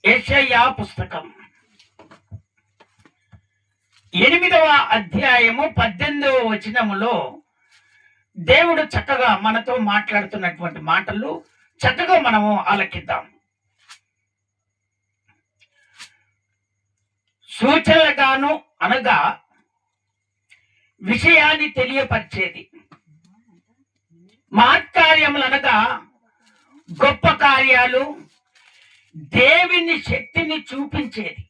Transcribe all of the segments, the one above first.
యెషయా పుస్తకం 8వ అధ్యాయము 18వ వచనములో దేవుడు చక్కగా మనతో మాట్లాడుతున్నటువంటి మాటలు చక్కగా మనము ఆలకిద్దాం. సూచనలుగాను అనగా విషయాన్ని తెలియపరిచేది, మహత్కార్యములు అనగా గొప్ప కార్యాలు, దేవుని శక్తిని చూపించేది.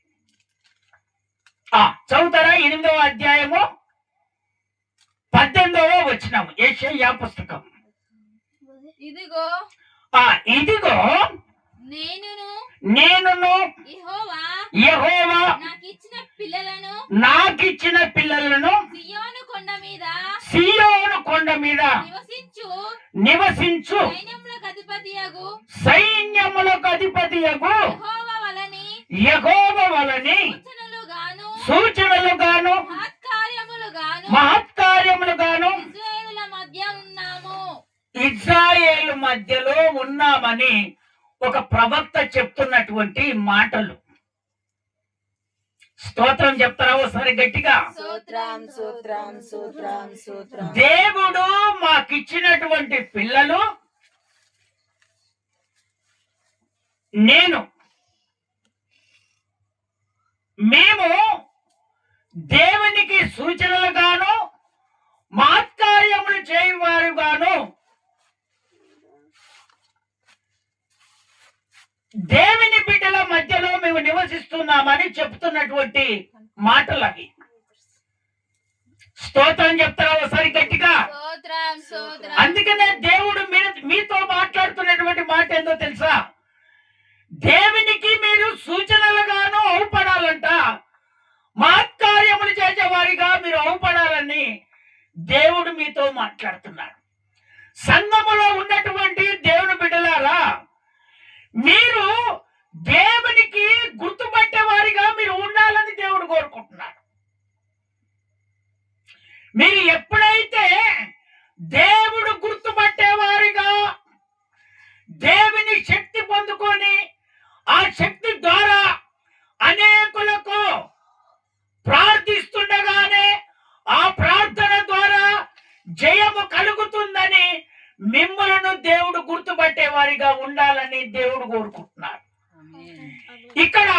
చదువుతారా? 8వ అధ్యాయము 18వ వచనం యెషయా పుస్తకం. ఇదిగో నేనును యెహోవా నాకిచ్చిన పిల్లలను సీయోను కొండ మీద నివసించు సైన్యములకు అధిపతియగు యెహోవా వలని సూచనలు గాను మహత్కార్యములు గాను ఇజ్రాయేలు మధ్యలో ఉన్నామని ఒక ప్రవక్త చెప్తున్నటువంటి మాటలు. స్తోత్రం చెప్తారా ఒకసారి గట్టిగా? దేవుడు మాకిచ్చినటువంటి పిల్లలు మేము దేవునికి సూచనలు గాను మహత్కార్యములు చేయవారు గాను దేవుని బిడ్డల మధ్యలో మేము నివసిస్తున్నామని చెప్తున్నటువంటి మాటలు అవి. స్తోత్రం చెప్తారా ఒకసారి గట్టిగా? అందుకనే దేవుడు మీతో మాట్లాడుతున్నటువంటి మాట ఏందో తెలుసా? దేవునికి మీరు సూచనలుగాను అవుపడాలంట, మహత్కార్యములు చేసేవారిగా మీరు అవుపడాలని దేవుడు మీతో మాట్లాడుతున్నాడు. సంఘములో ఉన్నటువంటి దేవుని బిడ్డలారా, మీరు దేవునికి గుర్తుపట్టే వారిగా మీరు ఉండాలని దేవుడు కోరుకుంటున్నాడు. మీరు ఎప్పుడైతే దేవుడు గుర్తుపట్టేవారిగా దేవుని శక్తి పొందుకొని ఆ శక్తి ద్వారా అనేకులకు ప్రార్థిస్తుండగానే ఆ ప్రార్థన ద్వారా జయము కలుగుతుందని మిమ్మలను దేవుడు గుర్తుపట్టే వారిగా ఉండాలని దేవుడు కోరుకుంటున్నాడు. ఇక్కడ